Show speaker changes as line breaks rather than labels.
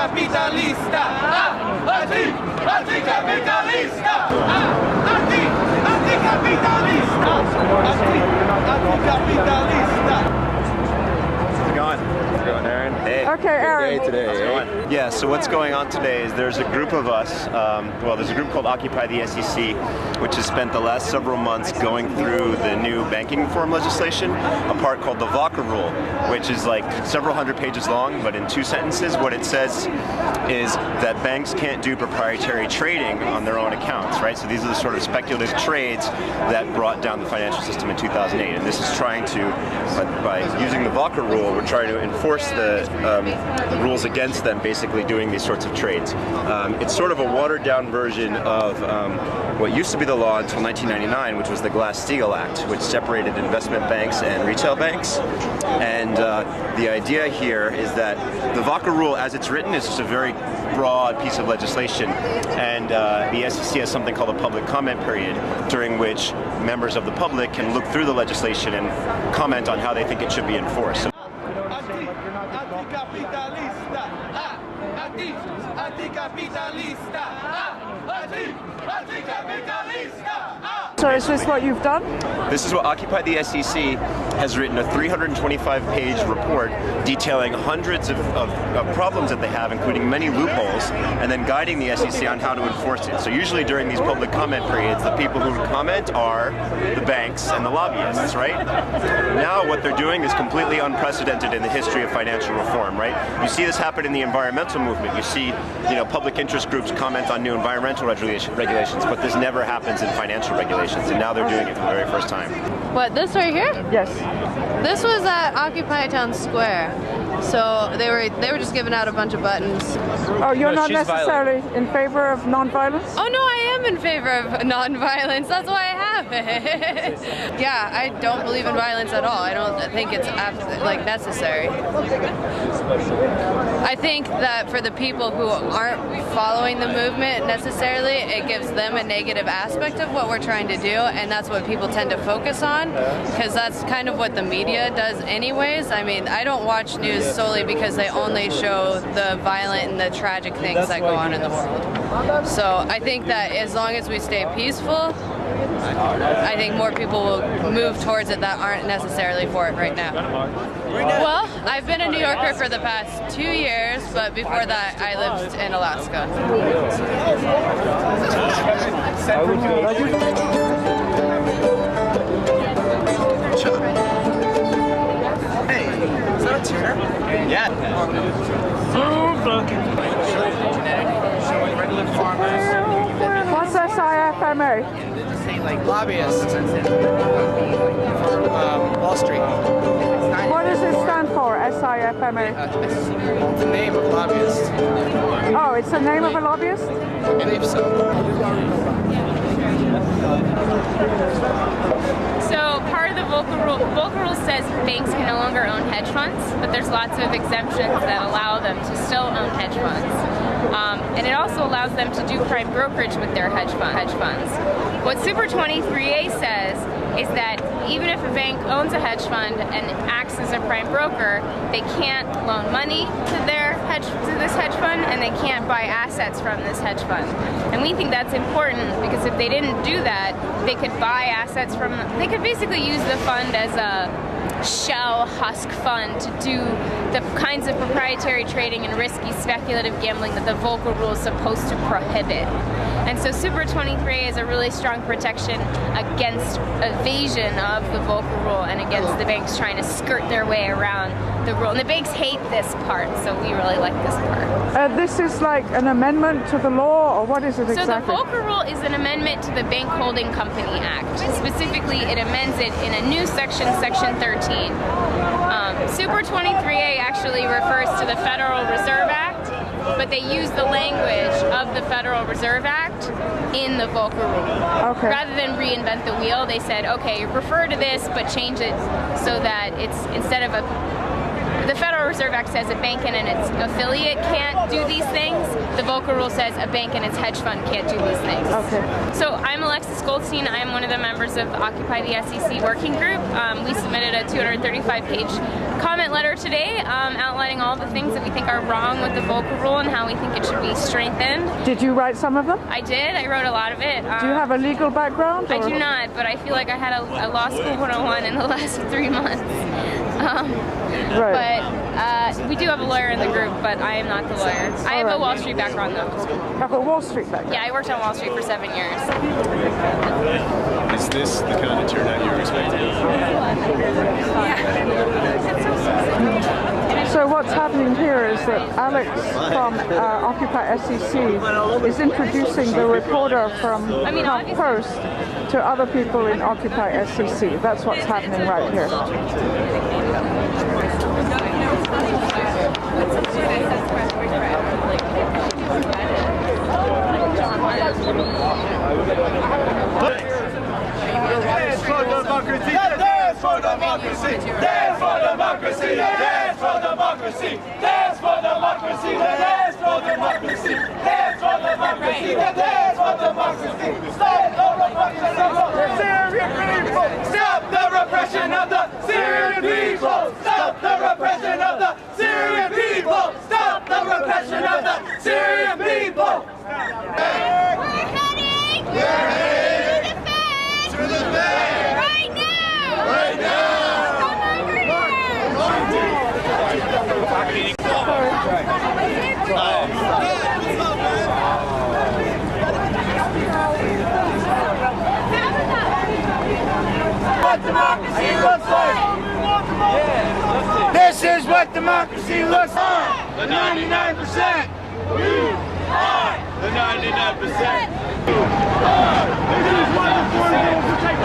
Anticapitalista! Anticapitalista! Anticapitalista! Anticapitalista!
How's it going? How's it going, Aaron? Hey.
Okay, Aaron.
Good day today. Yeah, so what's going on today is there's a group of us, there's a group called OccupytheSEC, which has spent the last several months going through the new banking reform legislation, a part called the Volcker Rule, which is like several hundred pages long, but in 2 sentences, what it says is that banks can't do proprietary trading on their own accounts, right? So these are the sort of speculative trades that brought down the financial system in 2008, and this is trying to, by using the Volcker Rule, we're trying to enforce the rules against them basically doing these sorts of trades. It's sort of a watered-down version of what used to be the law until 1999, which was the Glass-Steagall Act, which separated investment banks and retail banks. And the idea here is that the Volcker Rule, as it's written, is just a very broad piece of legislation, and the SEC has something called a public comment period, during which members of the public can look through the legislation and comment on how they think it should be enforced.
Anticapitalista! Anticapitalista! Anticapitalista!
So is this what you've done?
This is what OccupytheSEC has written, a 325-page report detailing hundreds of problems that they have, including many loopholes, and then guiding the SEC on how to enforce it. So usually during these public comment periods, the people who comment are the banks and the lobbyists, right? Now what they're doing is completely unprecedented in the history of financial reform, right? You see this happen in the environmental movement. You see, public interest groups comment on new environmental regulations, but this never happens in financial regulations, and now they're doing it for the very first time.
What, this right here?
Yes.
This was at Occupy Town Square. So they were just giving out a bunch of buttons.
Oh, you're not necessarily in favor of nonviolence?
Oh no, I am in favor of nonviolence. That's why I have it. Yeah, I don't believe in violence at all. I don't think it's necessary. I think that for the people who aren't following the movement necessarily, it gives them a negative aspect of what we're trying to do, and that's what people tend to focus on, because that's kind of what the media does anyways. I mean, I don't watch news solely because they only show the violent and the tragic things that go on in the world. So I think that as long as we stay peaceful, I think more people will move towards it that aren't necessarily for it right now. Well, I've been a New Yorker for the past 2 years, but before that I lived in Alaska.
Hey, is that a tuner?
Yeah.
Regular farmers.
What's SIFMA?
Like lobbyists for Wall Street.
What does it stand for, SIFMA?
It's the name of lobbyists.
Oh, it's the name of a lobbyist?
I believe so.
So part of the Volcker Rule says banks can no longer own hedge funds, but there's lots of exemptions that allow them to still own hedge funds. And it also allows them to do prime brokerage with their hedge funds. What Super 23A says is that even if a bank owns a hedge fund and acts as a prime broker, they can't loan money to this hedge fund, and they can't buy assets from this hedge fund. And we think that's important because if they didn't do that, they could buy assets from, they could basically use the fund as a shell husk fund to do the kinds of proprietary trading and risky speculative gambling that the Volcker Rule is supposed to prohibit. And so Super 23A is a really strong protection against evasion of the Volcker Rule and against the banks trying to skirt their way around the rule. And the banks hate this part, so we really like this part.
This is like an amendment to the law, or what is it exactly?
So the Volcker Rule is an amendment to the Bank Holding Company Act. Specifically, it amends it in a new section, Section 13. Super 23A actually refers to the Federal Reserve Act, but they use the language of the Federal Reserve Act in the Volcker Rule.
Okay.
Rather than reinvent the wheel, they said, okay, refer to this, but change it so that it's, instead of a the Federal Reserve Act says a bank and its affiliate can't do these things. The Volcker Rule says a bank and its hedge fund can't do these things.
Okay.
So I'm Alexis Goldstein. I'm one of the members of the Occupy the SEC working group. We submitted a 235-page comment letter today outlining all the things that we think are wrong with the Volcker Rule and how we think it should be strengthened.
Did you write some of them?
I did. I wrote a lot of it.
Do you have a legal background?
I do not, but I feel like I had a law school 101 in the last 3 months.
Right.
But we do have a lawyer in the group, but I am not the lawyer. I have a Wall Street background, though.
Have a Wall Street background?
Yeah, I worked on Wall Street for 7 years.
Is this the kind of turnout you're expecting?
So what's happening here is that Alex from Occupy SEC is introducing the reporter from Huff Post to other people in Occupy SEC. That's what's happening right here.
Dance for democracy! Dance for democracy! Dance for democracy! Dance for democracy! Dance for democracy! Dance for democracy! Dance for democracy! Dance for democracy! Stop the repression of the Syrian people! Stop the repression of the Syrian people! Stop the repression of the Syrian people! Stop the repression of the Syrian people! We're heading to the Fed! Right now! Right now! What democracy looks like! This is what democracy looks like! The 99%! We are the 99%! This is what the 40 will protect